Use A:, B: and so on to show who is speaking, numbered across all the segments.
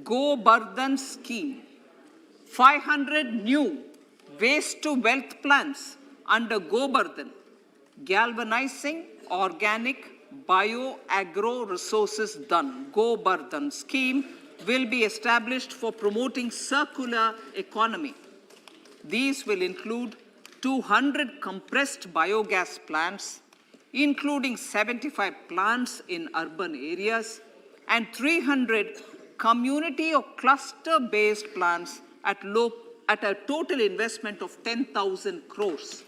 A: Go Bardhan scheme, 500 new waste to wealth plants under Go Bardhan, galvanizing organic bio-agro resources done. Go Bardhan scheme will be established for promoting circular economy. These will include 200 compressed biogas plants, including 75 plants in urban areas, and 300 community or cluster-based plants at a total investment of 10,000 crores.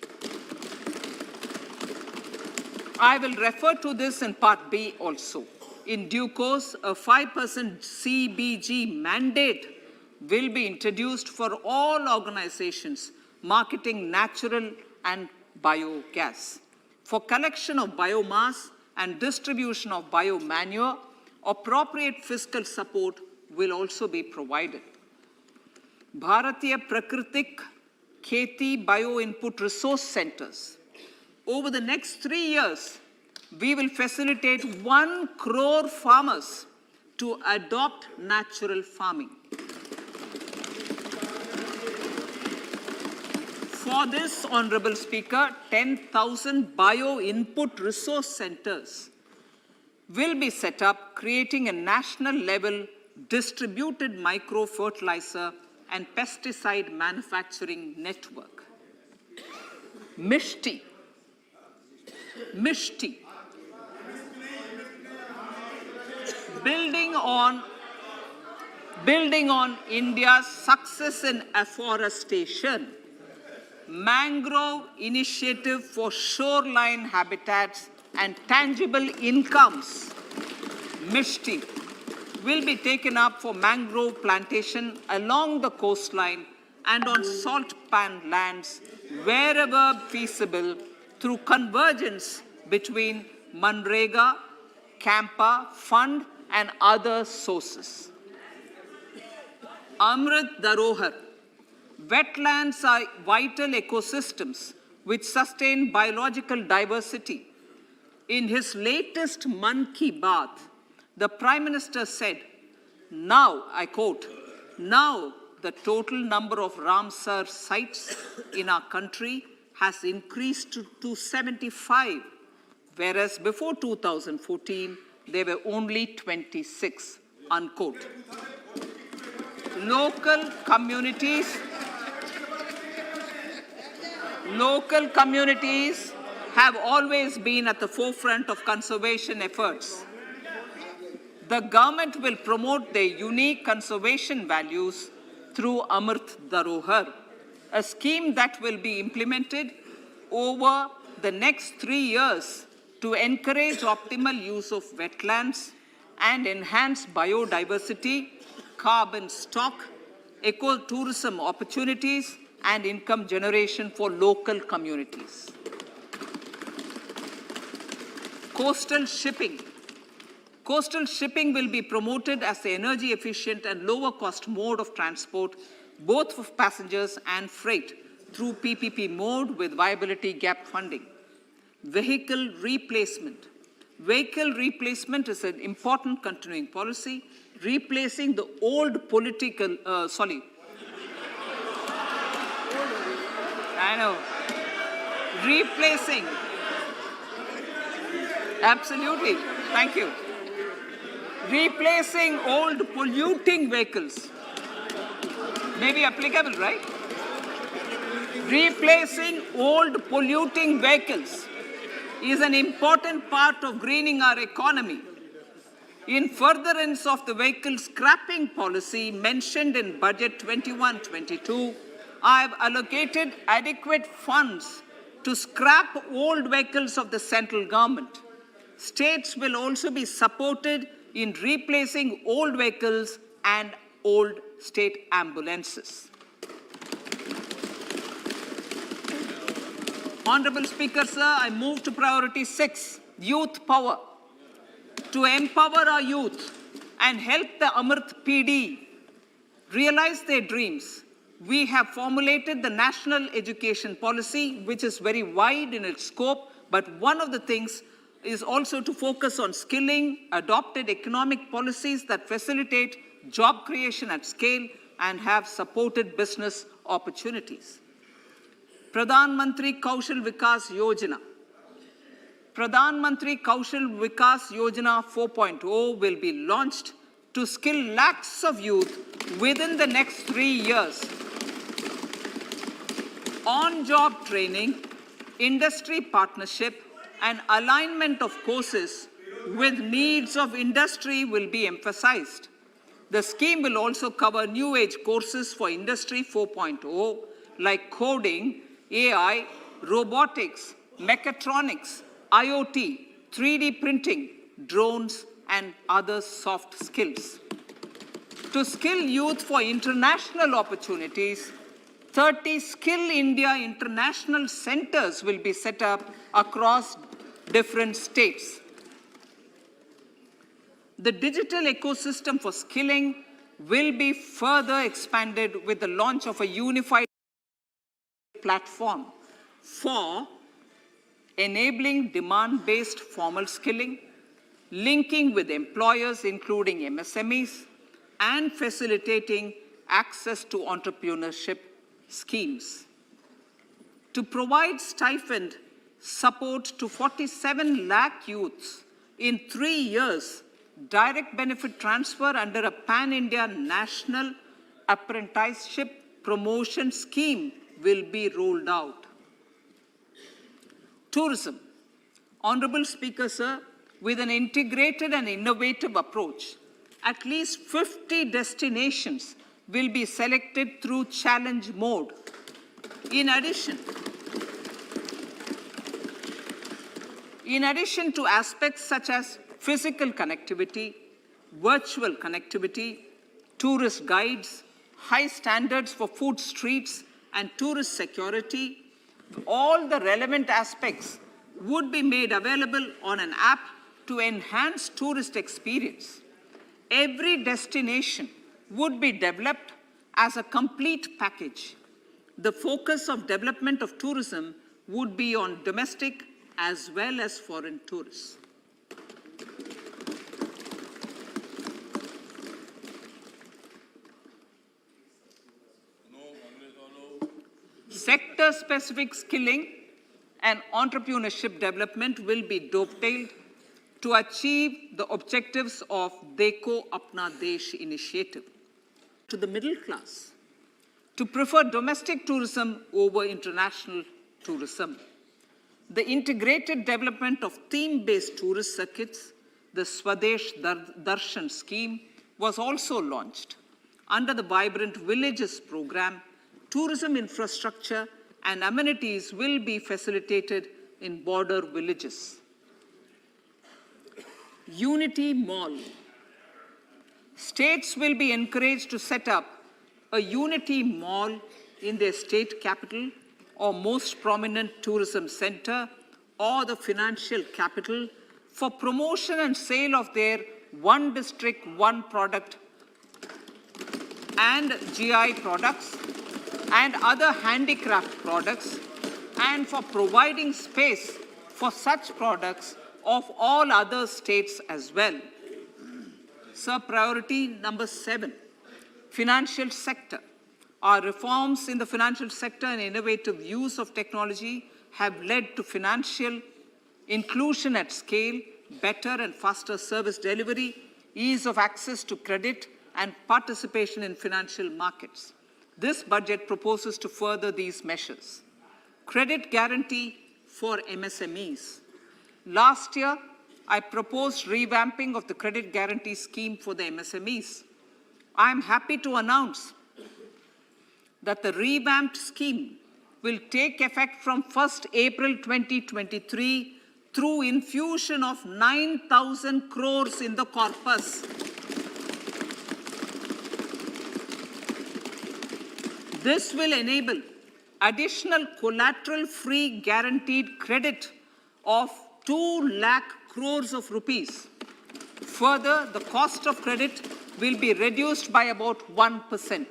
A: I will refer to this in Part B also. In due course, a 5% CBG mandate will be introduced for all organizations marketing natural and biogas. For collection of biomass and distribution of biomanure, appropriate fiscal support will also be provided. Bharatiya Prakritik Kheti Bio Input Resource Centers. Over the next 3 years, we will facilitate 1 crore farmers to adopt natural farming. For this, Honorable Speaker, 10,000 bio-input resource centers will be set up, creating a national level distributed micro-fertilizer and pesticide manufacturing network. Mishti. Building on India's success in afforestation, mangrove initiative for shoreline habitats and tangible incomes, Mishti, will be taken up for mangrove plantation along the coastline and on salt pan lands wherever feasible through convergence between Manrega, Campa, Fund and other sources. Amrit Dharohar. Wetlands are vital ecosystems which sustain biological diversity. In his latest Mann Ki Baat, the Prime Minister said, now, I quote, now the total number of Ramsar sites in our country has increased to 75, whereas before 2014, there were only 26, unquote. Local communities have always been at the forefront of conservation efforts. The government will promote their unique conservation values through Amrit Dharohar, a scheme that will be implemented over the next 3 years to encourage optimal use of wetlands and enhance biodiversity, carbon stock, ecotourism opportunities, and income generation for local communities. Coastal shipping. Coastal shipping will be promoted as the energy efficient and lower cost mode of transport, both for passengers and freight, through PPP mode with viability gap funding. Vehicle replacement. Vehicle replacement is an important continuing policy, replacing the old political, replacing, absolutely, thank you. Replacing old polluting vehicles. May be applicable, right? Replacing old polluting vehicles is an important part of greening our economy. In furtherance of the vehicle scrapping policy mentioned in Budget 21-22, I have allocated adequate funds to scrap old vehicles of the central government. States will also be supported in replacing old vehicles and old state ambulances. Honorable Speaker, sir, I move to priority 6, youth power. To empower our youth and help the Amrit PD realize their dreams, we have formulated the National Education Policy, which is very wide in its scope, but one of the things is also to focus on skilling, adopted economic policies that facilitate job creation at scale, and have supported business opportunities. Pradhan Mantri Kaushal Vikas Yojana. Pradhan Mantri Kaushal Vikas Yojana 4.0 will be launched to skill lakhs of youth within the next 3 years. On-job training, industry partnership, and alignment of courses with needs of industry will be emphasized. The scheme will also cover new age courses for Industry 4.0 like coding, AI, robotics, mechatronics, IoT, 3D printing, drones, and other soft skills. To skill youth for international opportunities, 30 Skill India international centers will be set up across different states. The digital ecosystem for skilling will be further expanded with the launch of a unified platform for enabling demand-based formal skilling, linking with employers including MSMEs, and facilitating access to entrepreneurship schemes. To provide stipend support to 47 lakh youths in 3 years, direct benefit transfer under a pan-India national apprenticeship promotion scheme will be rolled out. Tourism. Honorable Speaker, sir, with an integrated and innovative approach, at least 50 destinations will be selected through challenge mode. In addition to aspects such as physical connectivity, virtual connectivity, tourist guides, high standards for food streets, and tourist security, all the relevant aspects would be made available on an app to enhance tourist experience. Every destination would be developed as a complete package. The focus of development of tourism would be on domestic as well as foreign tourists. Sector-specific skilling and entrepreneurship development will be dovetailed to achieve the objectives of Dekho Apna Desh initiative. To the middle class, to prefer domestic tourism over international tourism. The integrated development of theme-based tourist circuits, the Swadesh Darshan scheme, was also launched. Under the Vibrant Villages program, tourism infrastructure and amenities will be facilitated in border villages. Unity Mall. States will be encouraged to set up a Unity Mall in their state capital or most prominent tourism center or the financial capital for promotion and sale of their one district, one product and GI products and other handicraft products, and for providing space for such products of all other states as well. Sir, priority number 7, financial sector. Our reforms in the financial sector and innovative use of technology have led to financial inclusion at scale, better and faster service delivery, ease of access to credit, and participation in financial markets. This budget proposes to further these measures. Credit guarantee for MSMEs. Last year, I proposed revamping of the credit guarantee scheme for the MSMEs. I am happy to announce that the revamped scheme will take effect from 1st April 2023 through infusion of 9,000 crores in the corpus. This will enable additional collateral-free guaranteed credit of 2 lakh crores of rupees. Further, the cost of credit will be reduced by about 1%.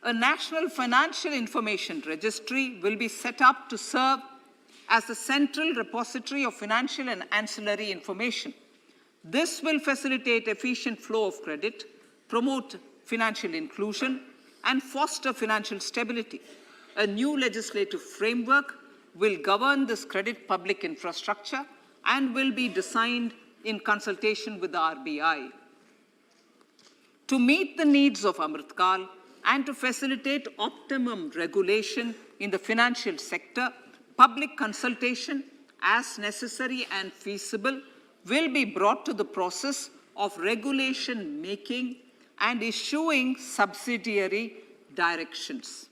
A: A national financial information registry will be set up to serve as the central repository of financial and ancillary information. This will facilitate efficient flow of credit, promote financial inclusion, and foster financial stability. A new legislative framework will govern this credit public infrastructure and will be designed in consultation with the RBI. To meet the needs of Amritkal and to facilitate optimum regulation in the financial sector, public consultation, as necessary and feasible, will be brought to the process of regulation making and issuing subsidiary directions.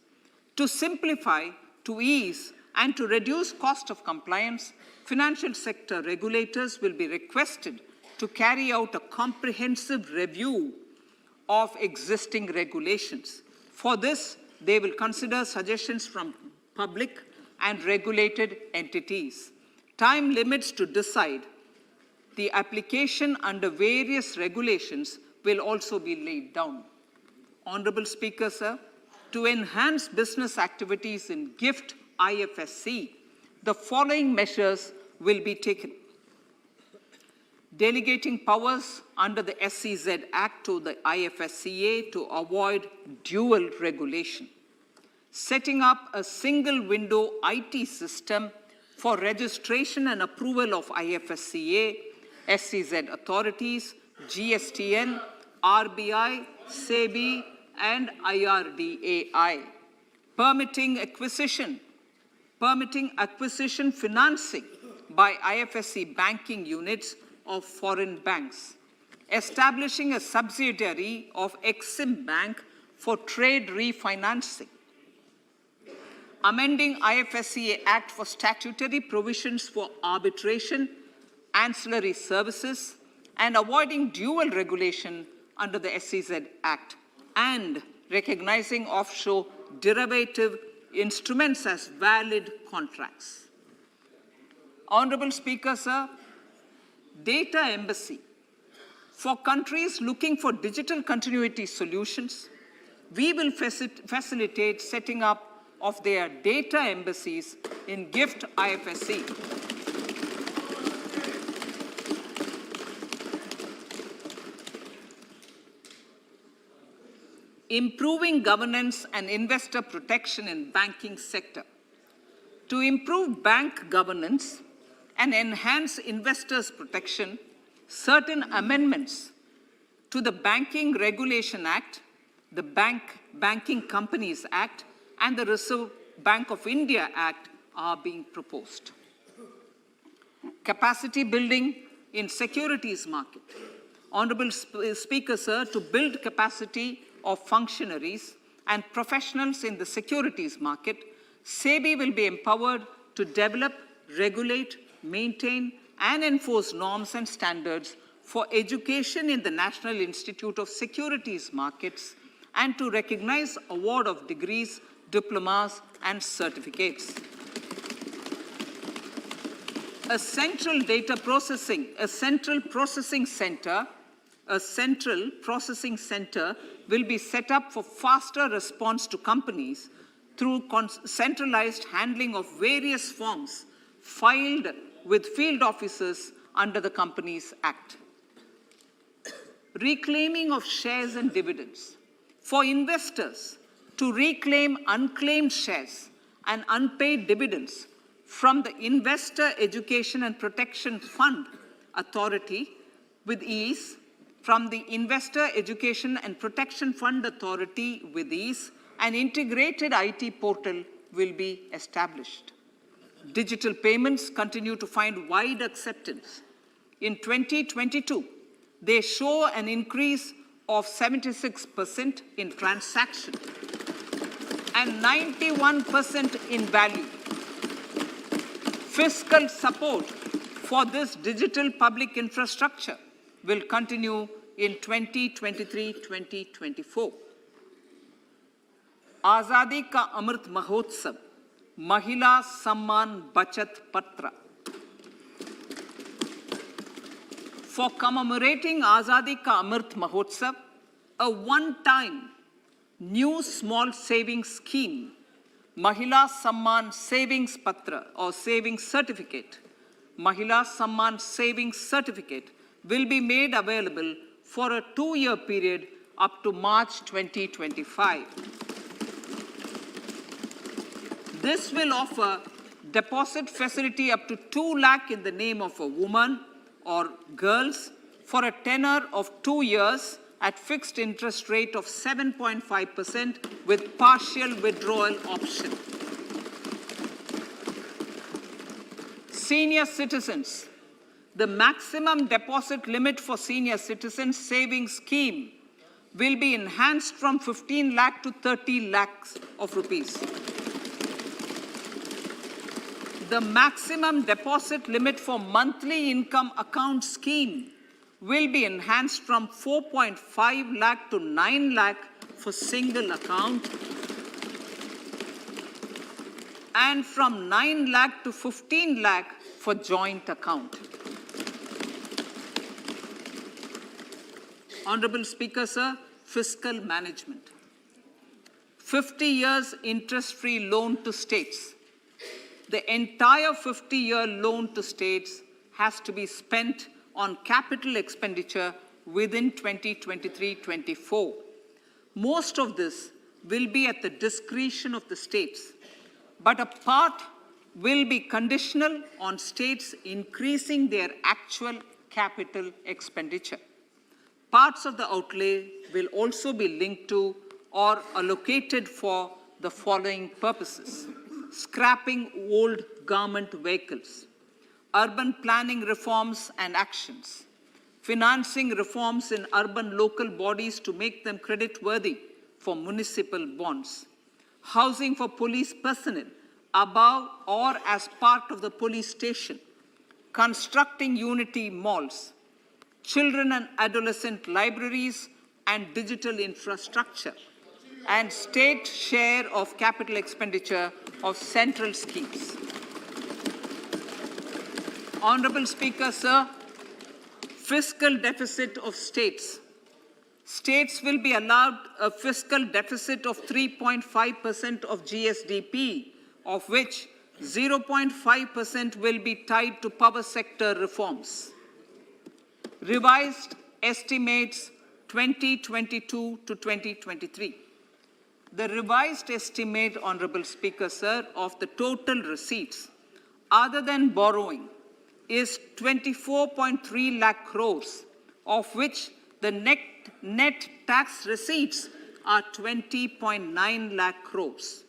A: To simplify, to ease, and to reduce cost of compliance, financial sector regulators will be requested to carry out a comprehensive review of existing regulations. For this, they will consider suggestions from public and regulated entities. Time limits to decide the application under various regulations will also be laid down. Honorable Speaker, sir, to enhance business activities in GIFT IFSC, the following measures will be taken. Delegating powers under the SEZ Act to the IFSCA to avoid dual regulation. Setting up a single window IT system for registration and approval of IFSCA, SEZ authorities, GSTN, RBI, SEBI, and IRDAI. Permitting acquisition financing by IFSC banking units of foreign banks. Establishing a subsidiary of Exim Bank for trade refinancing. Amending IFSCA Act for statutory provisions for arbitration, ancillary services, and avoiding dual regulation under the SEZ Act, and recognizing offshore derivative instruments as valid contracts. Honorable Speaker, sir, data embassy. For countries looking for digital continuity solutions, we will facilitate setting up of their data embassies in GIFT IFSC. Improving governance and investor protection in banking sector. To improve bank governance and enhance investors' protection, certain amendments to the Banking Regulation Act, the Banking Companies Act, and the Reserve Bank of India Act are being proposed. Capacity building in securities market. Honorable Speaker, sir, to build capacity of functionaries and professionals in the securities market, SEBI will be empowered to develop, regulate, maintain, and enforce norms and standards for education in the National Institute of Securities Markets and to recognize award of degrees, diplomas, and certificates. A central processing center will be set up for faster response to companies through centralized handling of various forms filed with field officers under the Companies Act. Reclaiming of shares and dividends. For investors to reclaim unclaimed shares and unpaid dividends from the Investor Education and Protection Fund Authority with ease, from the Investor Education and Protection Fund Authority with ease, an integrated IT portal will be established. Digital payments continue to find wide acceptance. In 2022, they show an increase of 76% in transaction and 91% in value. Fiscal support for this digital public infrastructure will continue in 2023-2024. Azadi Ka Amrit Mahotsav, Mahila Samman Bachat Patra. For commemorating Azadi Ka Amrit Mahotsav, a one-time new small savings scheme, Mahila Samman Savings Patra or Savings Certificate, Mahila Samman Savings Certificate will be made available for a 2-year period up to March 2025. This will offer deposit facility up to 2 lakh in the name of a woman or girls for a tenure of 2 years at fixed interest rate of 7.5% with partial withdrawal option. Senior citizens. The maximum deposit limit for senior citizens savings scheme will be enhanced from 15 lakh to 30 lakhs of rupees. The maximum deposit limit for monthly income account scheme will be enhanced from 4.5 lakh to 9 lakh for single account and from 9 lakh to 15 lakh for joint account. Honorable Speaker, sir, fiscal management. 50 years interest-free loan to states. The entire 50-year loan to states has to be spent on capital expenditure within 2023-24. Most of this will be at the discretion of the states, but a part will be conditional on states increasing their actual capital expenditure. Parts of the outlay will also be linked to or allocated for the following purposes: scrapping old government vehicles, urban planning reforms and actions, financing reforms in urban local bodies to make them credit-worthy for municipal bonds, housing for police personnel above or as part of the police station, constructing unity malls, children and adolescent libraries and digital infrastructure, and state share of capital expenditure of central schemes. Honorable Speaker, sir, fiscal deficit of states. States will be allowed a fiscal deficit of 3.5% of GSDP, of which 0.5% will be tied to power sector reforms. Revised estimates 2022 to 2023. The revised estimate, Honorable Speaker, sir, of the total receipts other than borrowing is 24.3 lakh crores, of which the net tax receipts are 20.9 lakh crores.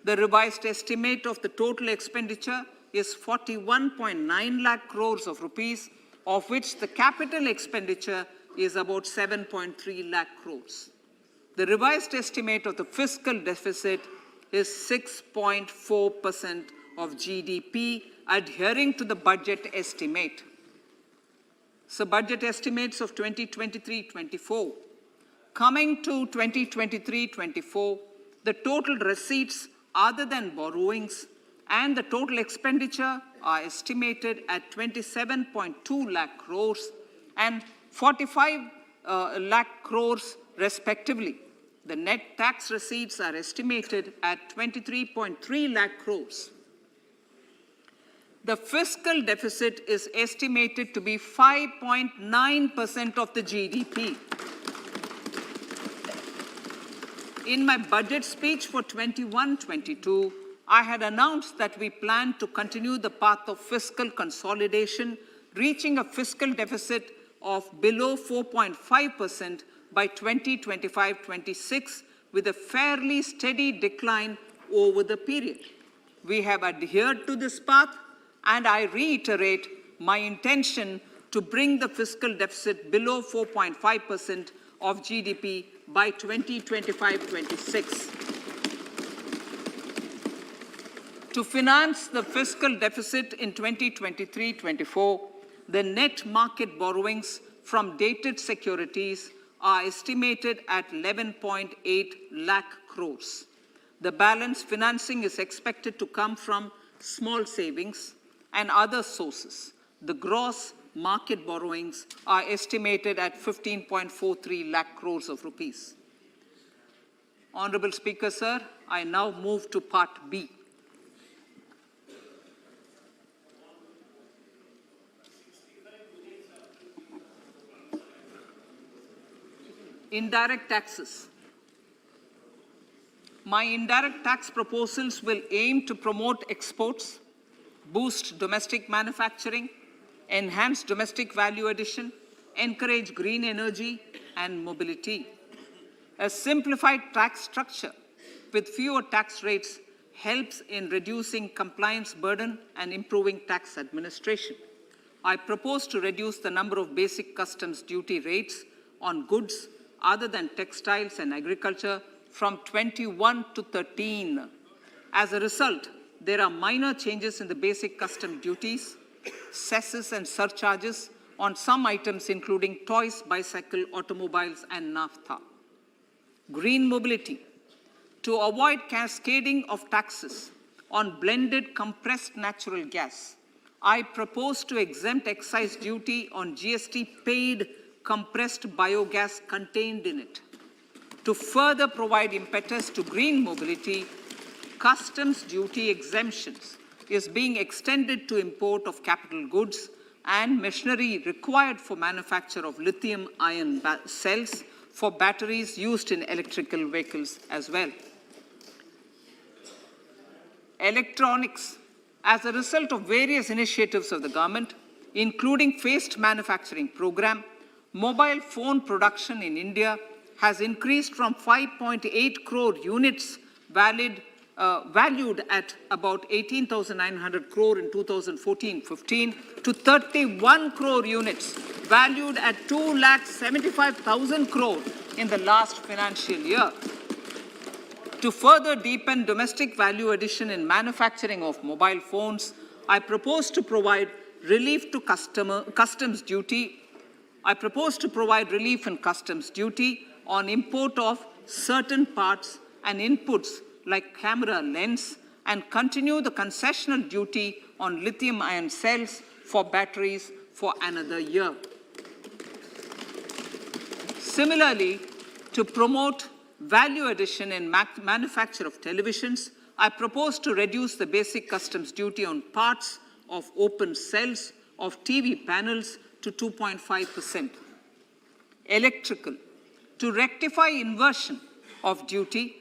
A: The revised estimate of the total expenditure is 41.9 lakh crores of rupees, of which the capital expenditure is about 7.3 lakh crores. The revised estimate of the fiscal deficit is 6.4% of GDP, adhering to the budget estimate. So budget estimates of 2023-24. Coming to 2023-24, the total receipts other than borrowings and the total expenditure are estimated at 27.2 lakh crores and 45 lakh crores respectively. The net tax receipts are estimated at 23.3 lakh crores. The fiscal deficit is estimated to be 5.9% of the GDP. In my budget speech for 21-22, I had announced that we plan to continue the path of fiscal consolidation, reaching a fiscal deficit of below 4.5% by 2025-26, with a fairly steady decline over the period. We have adhered to this path, and I reiterate my intention to bring the fiscal deficit below 4.5% of GDP by 2025-26. To finance the fiscal deficit in 2023-24, the net market borrowings from dated securities are estimated at 11.8 lakh crores. The balance financing is expected to come from small savings and other sources. The gross market borrowings are estimated at 15.43 lakh crores of rupees. Honorable Speaker, sir, I now move to Part B. Indirect taxes. My indirect tax proposals will aim to promote exports, boost domestic manufacturing, enhance domestic value addition, encourage green energy and mobility. A simplified tax structure with fewer tax rates helps in reducing compliance burden and improving tax administration. I propose to reduce the number of basic customs duty rates on goods other than textiles and agriculture from 21 to 13. As a result, there are minor changes in the basic custom duties, cesses and surcharges on some items including toys, bicycle, automobiles and naphtha. Green mobility. To avoid cascading of taxes on blended compressed natural gas, I propose to exempt excise duty on GST paid compressed biogas contained in it. To further provide impetus to green mobility, customs duty exemptions is being extended to import of capital goods and machinery required for manufacture of lithium-ion cells for batteries used in electrical vehicles as well. Electronics. As a result of various initiatives of the government, including phased manufacturing program, mobile phone production in India has increased from 5.8 crore units valued at about 18,900 crore in 2014-15 to 31 crore units valued at 2,75,000 crore in the last financial year. To further deepen domestic value addition in manufacturing of mobile phones, I propose to provide relief to customs duty. I propose to provide relief in customs duty on import of certain parts and inputs like camera lens and continue the concessional duty on lithium-ion cells for batteries for another year. Similarly, to promote value addition in manufacture of televisions, I propose to reduce the basic customs duty on parts of open cells of TV panels to 2.5%. Electrical. To rectify inversion of duty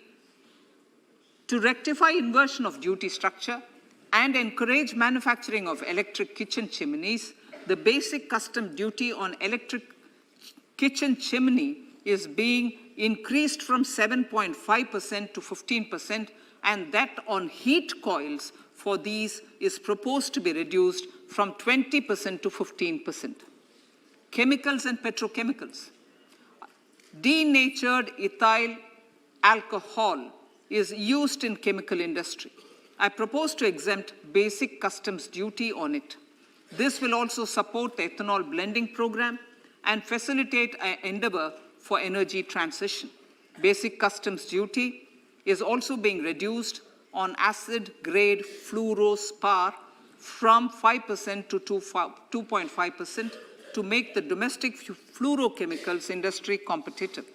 A: structure and encourage manufacturing of electric kitchen chimneys, the basic custom duty on electric kitchen chimney is being increased from 7.5% to 15%, and that on heat coils for these is proposed to be reduced from 20% to 15%. Chemicals and petrochemicals. Denatured ethyl alcohol is used in chemical industry. I propose to exempt basic customs duty on it. This will also support the ethanol blending program and facilitate an endeavor for energy transition. Basic customs duty is also being reduced on acid-grade fluorospar from 5% to 2.5% to make the domestic fluorochemicals industry competitive.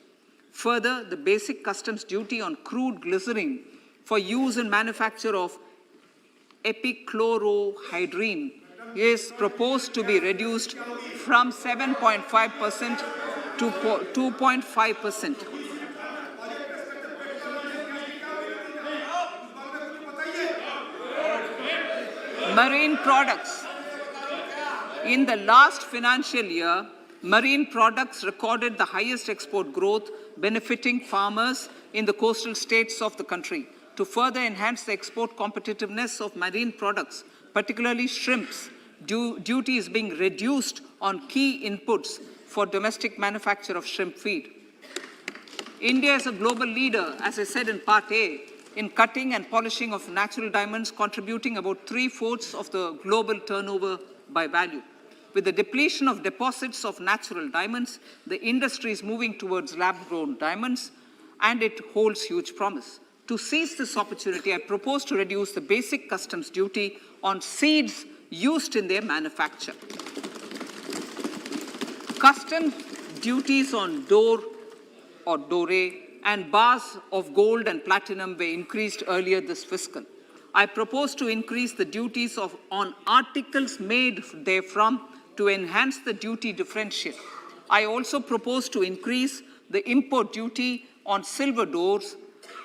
A: Further, the basic customs duty on crude glycerine for use in manufacture of epichlorohydrin is proposed to be reduced from 7.5% to 2.5%. Marine products. In the last financial year, marine products recorded the highest export growth, benefiting farmers in the coastal states of the country. To further enhance the export competitiveness of marine products, particularly shrimps, duty is being reduced on key inputs for domestic manufacture of shrimp feed. India is a global leader, as I said in Part A, in cutting and polishing of natural diamonds, contributing about 3/4 of the global turnover by value. With the depletion of deposits of natural diamonds, the industry is moving towards lab-grown diamonds, and it holds huge promise. To seize this opportunity, I propose to reduce the basic customs duty on seeds used in their manufacture. Customs duties on door or dore and bars of gold and platinum were increased earlier this fiscal. I propose to increase the duties on articles made therefrom to enhance the duty differential. I also propose to increase the import duty on silver doors,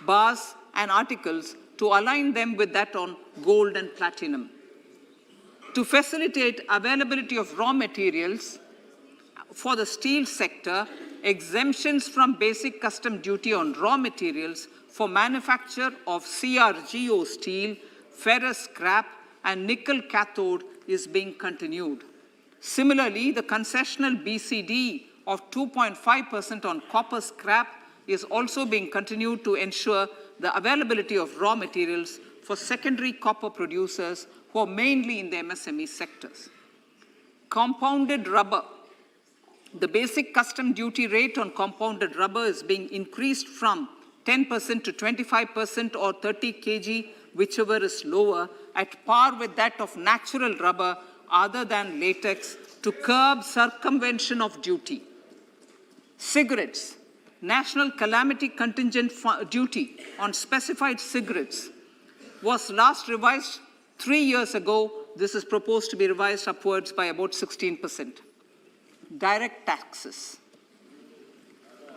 A: bars, and articles to align them with that on gold and platinum. To facilitate availability of raw materials for the steel sector, exemptions from basic custom duty on raw materials for manufacture of CRGO steel, ferrous scrap, and nickel cathode is being continued. Similarly, the concessional BCD of 2.5% on copper scrap is also being continued to ensure the availability of raw materials for secondary copper producers who are mainly in the MSME sectors. Compounded rubber. The basic custom duty rate on compounded rubber is being increased from 10% to 25% or 30 kg, whichever is lower, at par with that of natural rubber other than latex, to curb circumvention of duty. Cigarettes. National calamity contingent duty on specified cigarettes was last revised 3 years ago. This is proposed to be revised upwards by about 16%. Direct taxes.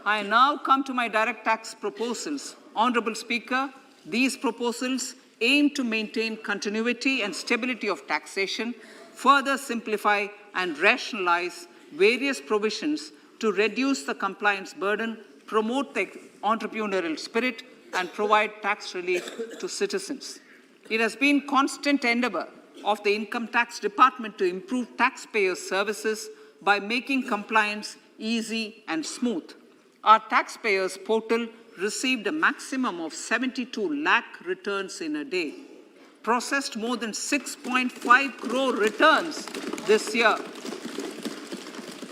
A: I now come to my direct tax proposals. Honorable Speaker, these proposals aim to maintain continuity and stability of taxation, further simplify and rationalize various provisions to reduce the compliance burden, promote the entrepreneurial spirit, and provide tax relief to citizens. It has been constant endeavor of the Income Tax Department to improve taxpayers' services by making compliance easy and smooth. Our taxpayers portal received a maximum of 72 lakh returns in a day, processed more than 6.5 crore returns this year.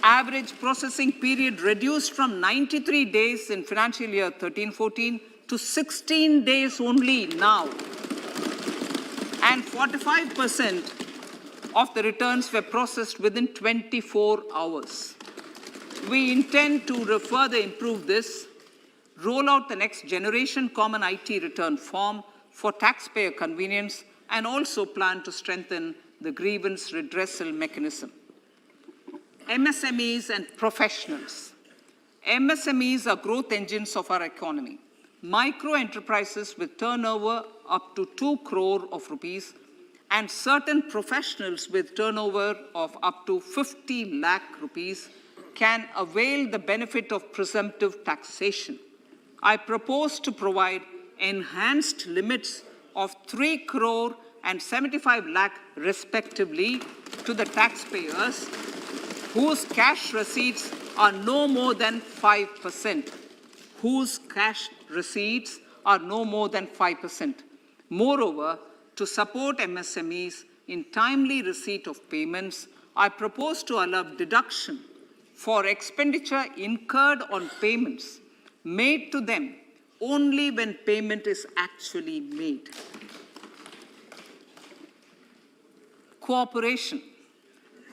A: Average processing period reduced from 93 days in financial year 13-14 to 16 days only now. And 45% of the returns were processed within 24 hours. We intend to further improve this, roll out the next generation common IT return form for taxpayer convenience, and also plan to strengthen the grievance redressal mechanism. MSMEs and professionals. MSMEs are growth engines of our economy. Micro enterprises with turnover up to 2 crore of rupees and certain professionals with turnover of up to 50 lakh rupees can avail the benefit of presumptive taxation. I propose to provide enhanced limits of 3 crore and 75 lakh respectively to the taxpayers whose cash receipts are no more than 5%. Whose cash receipts are no more than 5%. Moreover, to support MSMEs in timely receipt of payments, I propose to allow deduction for expenditure incurred on payments made to them only when payment is actually made. Cooperation.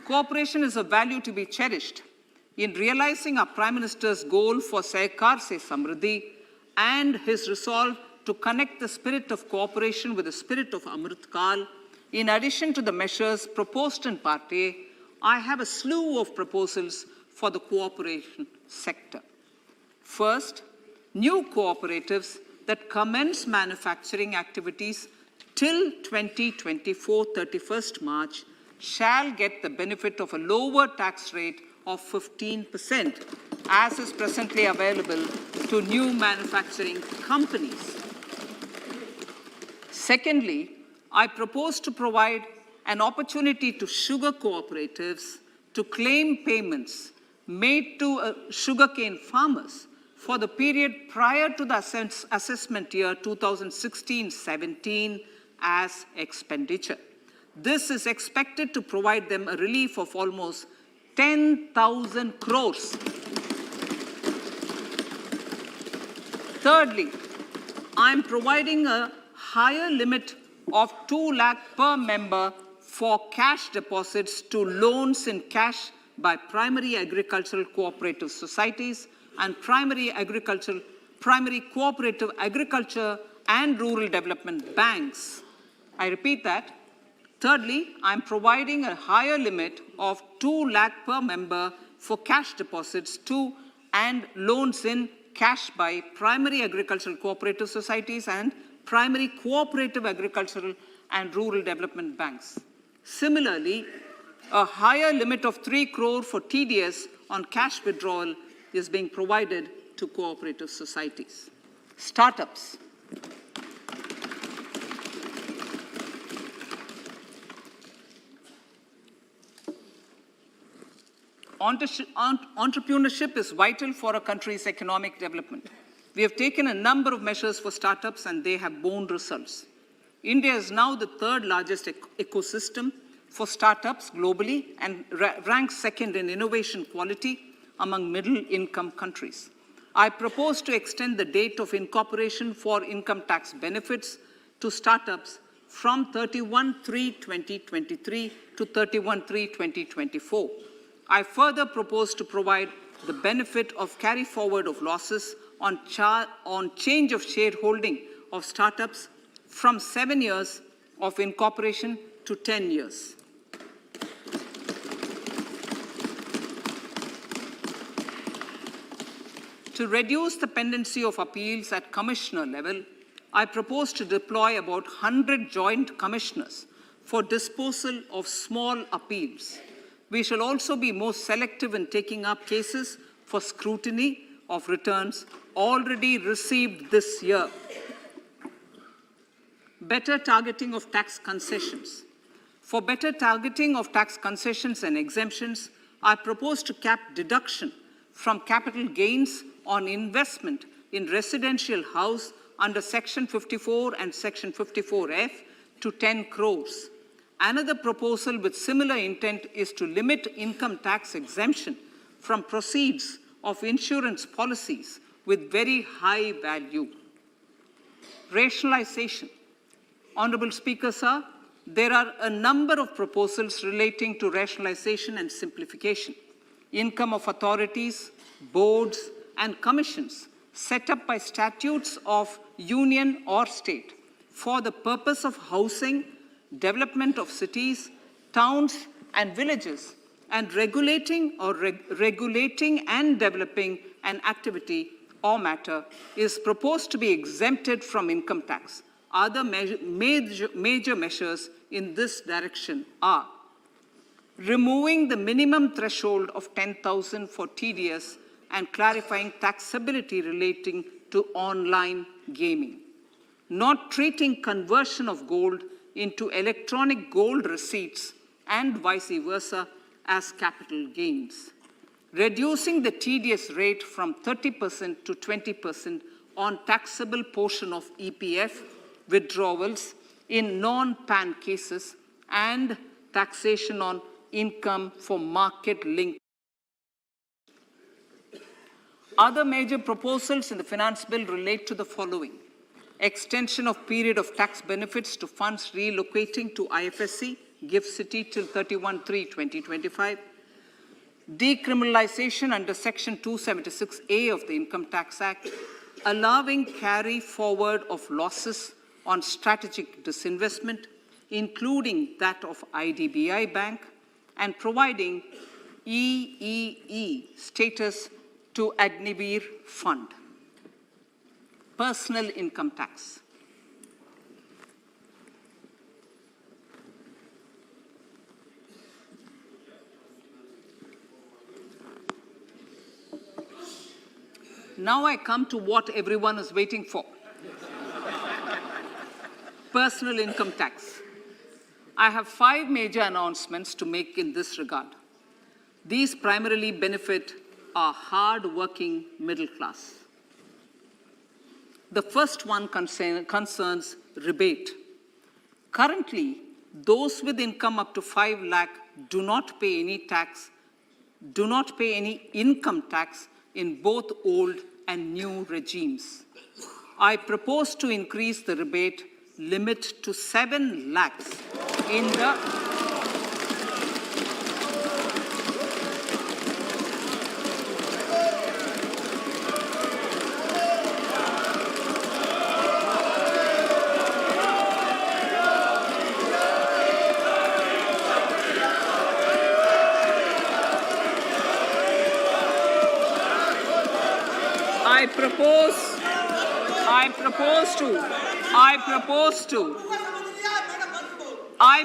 A: Cooperation is a value to be cherished. In realizing our Prime Minister's goal for Sehkar Se Samriddhi and his resolve to connect the spirit of cooperation with the spirit of Amrit Kal, in addition to the measures proposed in Part A, I have a slew of proposals for the cooperation sector. First, new cooperatives that commence manufacturing activities till 2024, 31st March, shall get the benefit of a lower tax rate of 15%, as is presently available to new manufacturing companies. Secondly, I propose to provide an opportunity to sugar cooperatives to claim payments made to sugarcane farmers for the period prior to the assessment year 2016-17 as expenditure. This is expected to provide them a relief of almost 10,000 crores. Thirdly, I am providing a higher limit of 2 lakh per member for cash deposits to loans in cash by primary agricultural cooperative societies and primary cooperative agriculture and rural development banks. I repeat that. Thirdly, I am providing a higher limit of 2 lakh per member for cash deposits to and loans in cash by primary agricultural cooperative societies and primary cooperative agricultural and rural development banks. Similarly, a higher limit of 3 crore for TDS on cash withdrawal is being provided to cooperative societies. Startups. Entrepreneurship is vital for a country's economic development. We have taken a number of measures for startups and they have borne results. India is now the third largest ecosystem for startups globally and ranks second in innovation quality among middle-income countries. I propose to extend the date of incorporation for income tax benefits to startups from 31/3/2023 to 31/3/2024. I further propose to provide the benefit of carry forward of losses on change of shareholding of startups from 7 years of incorporation to 10 years. To reduce the pendency of appeals at commissioner level, I propose to deploy about 100 joint commissioners for disposal of small appeals. We shall also be more selective in taking up cases for scrutiny of returns already received this year. Better targeting of tax concessions. For better targeting of tax concessions and exemptions, I propose to cap deduction from capital gains on investment in residential house under Section 54 and Section 54F to 10 crores. Another proposal with similar intent is to limit income tax exemption from proceeds of insurance policies with very high value. Rationalization. Honorable Speaker, sir, there are a number of proposals relating to rationalization and simplification. Income of authorities, boards, and commissions set up by statutes of union or state for the purpose of housing, development of cities, towns, and villages, and regulating and developing an activity or matter is proposed to be exempted from income tax. Other major measures in this direction are removing the minimum threshold of 10,000 for TDS and clarifying taxability relating to online gaming, not treating conversion of gold into electronic gold receipts and vice versa as capital gains, reducing the TDS rate from 30% to 20% on taxable portion of EPF withdrawals in non-PAN cases, and taxation on income for market-linked. Other major proposals in the finance bill relate to the following: extension of period of tax benefits to funds relocating to IFSC, GIFT City till 31/3/2025, decriminalization under Section 276A of the Income Tax Act, allowing carry forward of losses on strategic disinvestment, including that of IDBI Bank, and providing EEE status to Agnivir Fund. Personal income tax. Now I come to what everyone is waiting for. Personal income tax. I have 5 major announcements to make in this regard. These primarily benefit our hard-working middle class. The first one concerns rebate. Currently, those with income up to 5 lakh do not pay any income tax in both old and new regimes. I propose to increase the rebate limit to 7 lakhs in the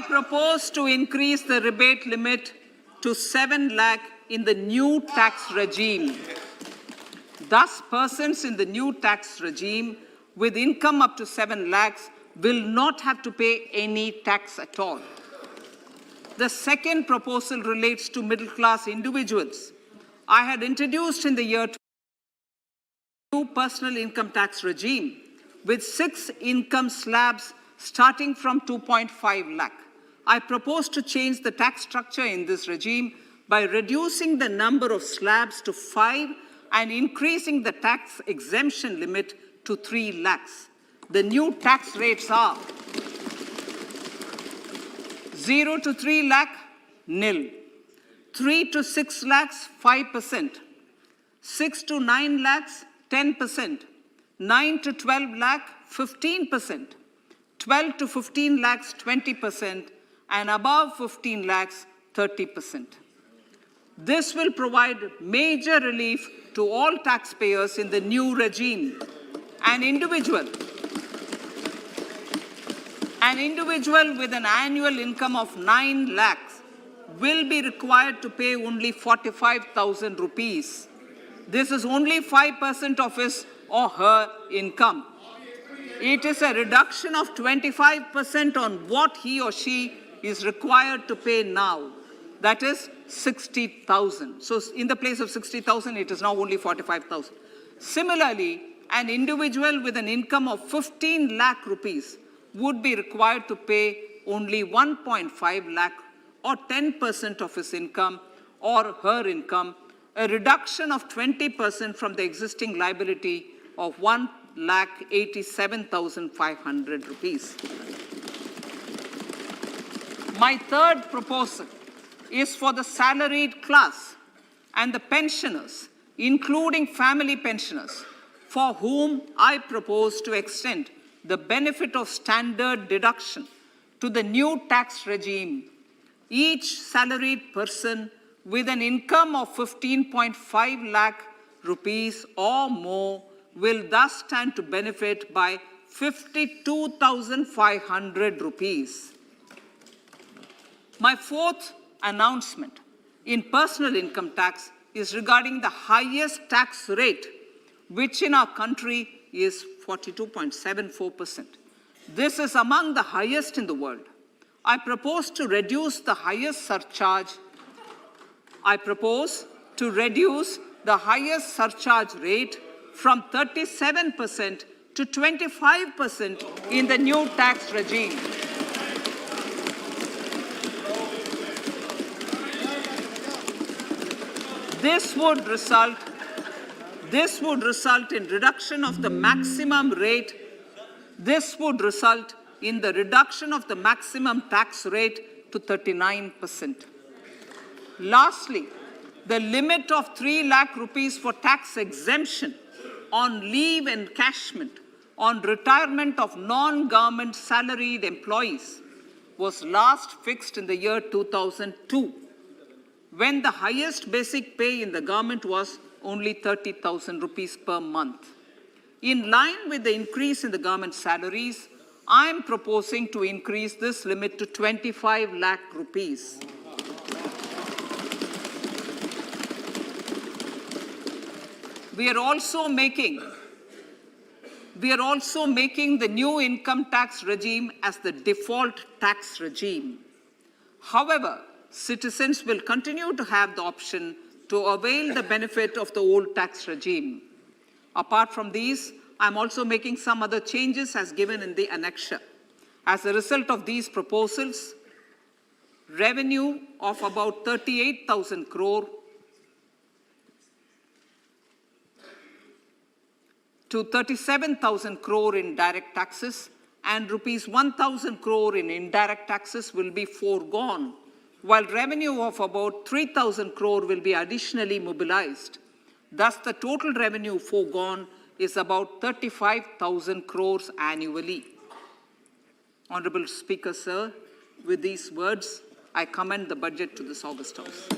A: propose to increase the rebate limit to 7 lakh in the new tax regime. Thus, persons in the new tax regime with income up to 7 lakhs will not have to pay any tax at all. The second proposal relates to middle-class individuals. I had introduced in the year new personal income tax regime with 6 income slabs starting from 2.5 lakh. I propose to change the tax structure in this regime by reducing the number of slabs to 5 and increasing the tax exemption limit to 3 lakhs. The new tax rates are 0 to 3 lakh, nil. 3 to 6 lakhs, 5%. 6 to 9 lakhs, 10%. 9 to 12 lakh, 15%. 12 to 15 lakhs, 20%. And above 15 lakhs, 30%. This will provide major relief to all taxpayers in the new regime. An individual with an annual income of 9 lakhs will be required to pay only 45,000 rupees. This is only 5% of his or her income. It is a reduction of 25% on what he or she is required to pay now. That is 60,000. So in the place of 60,000, it is now only 45,000. Similarly, an individual with an income of 15 lakh rupees would be required to pay only 1.5 lakh or 10% of his income or her income, a reduction of 20% from the existing liability of 1,87,500 rupees. My third proposal is for the salaried class and the pensioners, including family pensioners, for whom I propose to extend the benefit of standard deduction to the new tax regime. Each salaried person with an income of 15.5 lakh rupees or more will thus stand to benefit by 52,500 rupees. My fourth announcement in personal income tax is regarding the highest tax rate, which in our country is 42.74%. This is among the highest in the world. I propose to reduce the highest surcharge. Rate from 37% to 25% in the new tax regime. This would result in reduction of the maximum rate. This would result in the reduction of the maximum tax rate to 39%. Lastly, the limit of 3 lakh rupees for tax exemption on leave encashment on retirement of non-government salaried employees was last fixed in the year 2002, when the highest basic pay in the government was only 30,000 rupees per month. In line with the increase in the government salaries, I am proposing to increase this limit to 25 lakh rupees. We are also making the new income tax regime as the default tax regime. However, citizens will continue to have the option to avail the benefit of the old tax regime. Apart from these, I'm also making some other changes as given in the annexure. As a result of these proposals, revenue of about 38,000 crore to 37,000 crore in direct taxes and rupees 1,000 crore in indirect taxes will be foregone, while revenue of about 3,000 crore will be additionally mobilized. Thus, the total revenue foregone is about 35,000 crores annually. Honorable Speaker, sir, with these words, I commend the budget to this August House.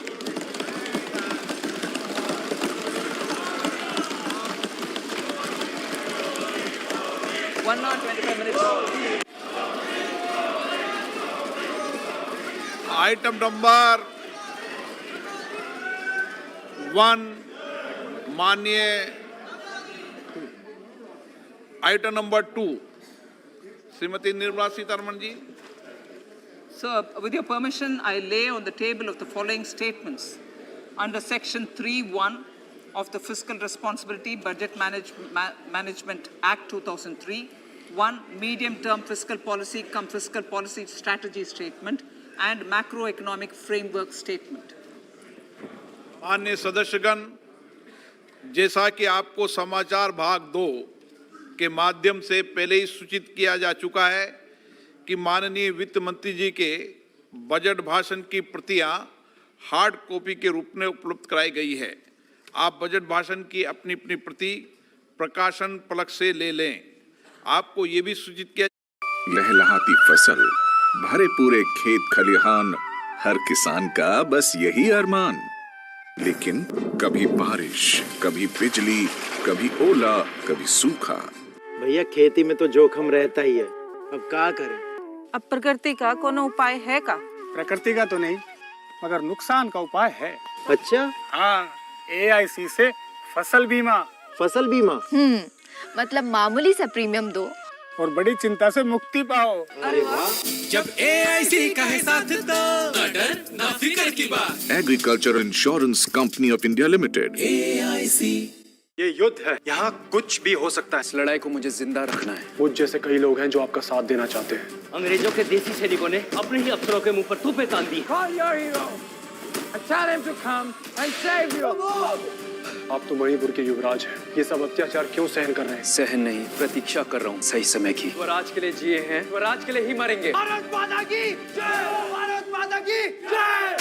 A: 1 hour 25 minutes.
B: Item number 1, माननीय item number 2, Shrimati Nirmala Sitharaman ji.
A: Sir, with your permission, I lay on the table of the following statements. Under Section 3(1) of the Fiscal Responsibility Budget Management Act 2003, 1. Medium-term fiscal policy cum fiscal policy strategy statement and macroeconomic framework statement.
B: माननीय सदस्यगण, जैसा कि आपको समाचार भाग 2 के माध्यम से पहले ही सूचित किया जा चुका है कि माननीय वित्त मंत्री जी के बजट भाषण की प्रतियां हार्ड कॉपी के रूप में उपलब्ध कराई गई है. आप बजट भाषण की अपनी अपनी प्रति प्रकाशन पलक से ले लें. आपको ये भी सूचित किया.
C: लहलहाती फसल, भरे पूरे खेत खलिहान, हर किसान का बस यही अरमान. लेकिन कभी बारिश, कभी बिजली, कभी ओला, कभी सूखा.
D: भैया खेती में तो जोखिम रहता ही है, अब क्या करें?
E: अब प्रकृति का कोनो उपाय है का?
F: प्रकृति का तो नहीं, मगर नुकसान का उपाय है.
D: अच्छा,
F: हाँ, AIC से फसल बीमा.
D: फसल बीमा?
G: मतलब मामूली सा प्रीमियम दो
F: और बड़ी चिंता से मुक्ति पाओ.
D: अरे वाह!
H: जब AIC का है साथ तो ना डर ना फिक्र की बात.
C: Agriculture insurance company of India limited.
H: AIC.
I: ये युद्ध है, यहाँ कुछ भी हो सकता है.
H: इस लड़ाई को मुझे जिंदा रखना है.
I: मुझ जैसे कई लोग हैं जो आपका साथ देना चाहते हैं.
J: अंग्रेजों के देसी सैनिकों ने अपने ही अफसरों के मुंह पर तूफे तान दी.
I: आप तो मणिपुर के युवराज हैं. ये सब अत्याचार क्यों सहन कर रहे हैं?
H: सहन नहीं, प्रतीक्षा कर रहा हूँ सही समय की.
J: स्वराज के लिए जिए हैं, स्वराज के लिए ही मरेंगे. भारत माता की जय! भारत माता की जय!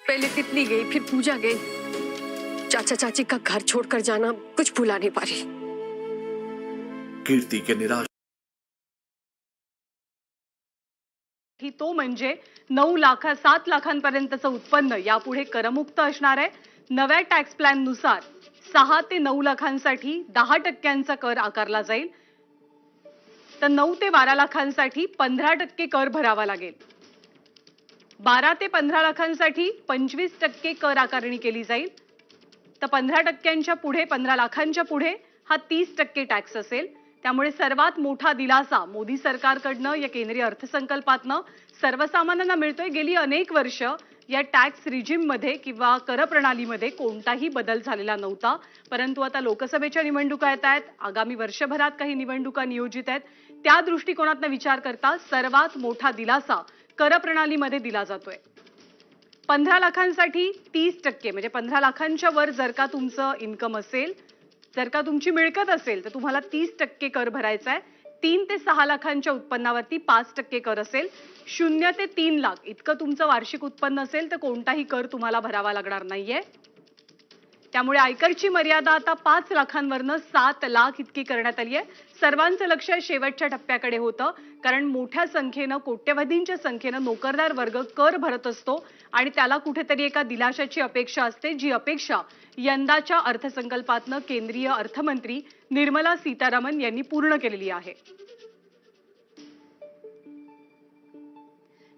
G: पहले तितली गई, फिर पूजा गई. चाचा चाची का घर छोड़कर जाना कुछ भुला नहीं पा रही.
H: कीर्ती के निराश
K: तो म्हणजे 7 लाखांपर्यंतचं उत्पन्न यापुढे करमुक्त असणार आहे. नव्या टॅक्स प्लॅन नुसार 6 ते 9 लाखांसाठी 10% कर आकारला जाईल, तर 9 ते 12 लाखांसाठी 15% कर भरावा लागेल. 12 ते 15 लाखांसाठी 25% कर आकारणी केली जाईल, तर 15% पुढे 15 लाखांच्या पुढे हा 30% टॅक्स असेल. त्यामुळे सर्वात मोठा दिलासा मोदी सरकारकडनं या केंद्रीय अर्थसंकल्पातनं सर्वसामान्यांना मिळतोय. गेली अनेक वर्ष या टॅक्स रिजिम मध्ये किंवा कर प्रणालीमध्ये कोणताही बदल झालेला नव्हता, परंतु आता लोकसभेच्या निवडणुका येत आहेत, आगामी वर्षभरात काही निवडणुका नियोजित आहेत. त्या दृष्टिकोनातनं विचार करता सर्वात मोठा दिलासा कर प्रणालीमध्ये दिला जातोय. 15 लाखांसाठी 30% म्हणजे 15 लाखांच्या वर जर का तुमचं इन्कम असेल, जर का तुमची मिळकत असेल, तर तुम्हाला 30% कर भरायचा आहे. 3 ते 6 लाखांच्या उत्पन्नावरती 5% कर असेल. 0 ते 3 लाख इतकं तुमचं वार्षिक उत्पन्न असेल तर कोणताही कर तुम्हाला भरावा लागणार नाहीये. त्यामुळे आयकरची मर्यादा आता 5 लाखांवरनं 7 लाख इतकी करण्यात आली आहे. सर्वांचं लक्ष शेवटच्या टप्प्याकडे होतं, कारण मोठ्या संख्येनं, कोट्यवधींच्या संख्येनं नोकरदार वर्ग कर भरत असतो आणि त्याला कुठेतरी एका दिलाशाची अपेक्षा असते, जी अपेक्षा यंदाच्या अर्थसंकल्पातनं केंद्रीय अर्थमंत्री निर्मला सीतारामन यांनी पूर्ण केलेली आहे.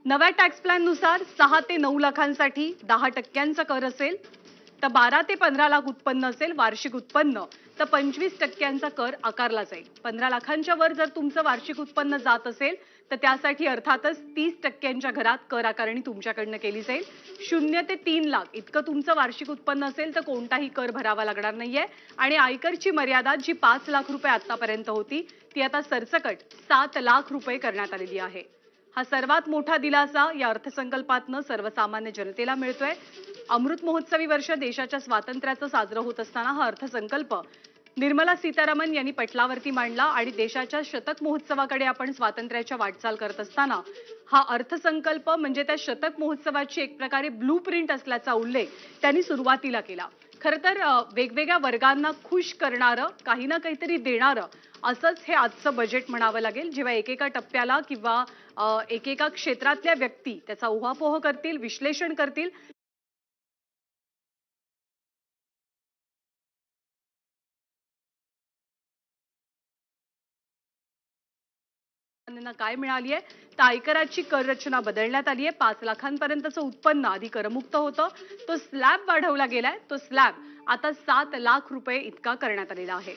K: नव्या टॅक्स प्लॅन नुसार 6 ते 9 लाखांसाठी 10% कर असेल, तर 12 ते 15 लाख उत्पन्न असेल वार्षिक उत्पन्न, तर 25% कर आकारला जाईल. 15 लाखांच्या वर जर तुमचं वार्षिक उत्पन्न जात असेल, तर त्यासाठी अर्थातच 30% घरात कर आकारणी तुमच्याकडनं केली जाईल. 0 ते 3 लाख इतकं तुमचं वार्षिक उत्पन्न असेल तर कोणताही कर भरावा लागणार नाहीये. आणि आयकरची मर्यादा जी 5 लाख रुपये आतापर्यंत होती, ती आता सरसकट 7 लाख रुपये करण्यात आलेली आहे. हा सर्वात मोठा दिलासा या अर्थसंकल्पातनं सर्वसामान्य जनतेला मिळतोय. अमृत महोत्सवी वर्ष देशाच्या स्वातंत्र्याचं साजरं होत असताना हा अर्थसंकल्प निर्मला सीतारामन यांनी पटलावरती मांडला आणि देशाच्या शतक महोत्सवाकडे आपण स्वातंत्र्याच्या वाटचाल करत असताना हा अर्थसंकल्प म्हणजे त्या शतक महोत्सवाची एक प्रकारे ब्लूप्रिंट असल्याचा उल्लेख त्यांनी सुरुवातीला केला. खरं तर वेगवेगळ्या वर्गांना खुश करणारं, काही ना काहीतरी देणारं असंच हे आजचं बजेट म्हणावं लागेल. जेव्हा एकेका टप्प्याला किंवा एकेका क्षेत्रातल्या व्यक्ती त्याचा उहापोह करतील, विश्लेषण करतील, कंपन्यांना काय मिळाली आहे तर आयकराची कर रचना बदलण्यात आली आहे. 5 लाखांपर्यंतचं उत्पन्न आधी करमुक्त होतं, तो स्लॅब वाढवला गेलाय. तो स्लॅब आता 7 लाख रुपये इतका करण्यात आलेला आहे.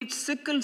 A: sickle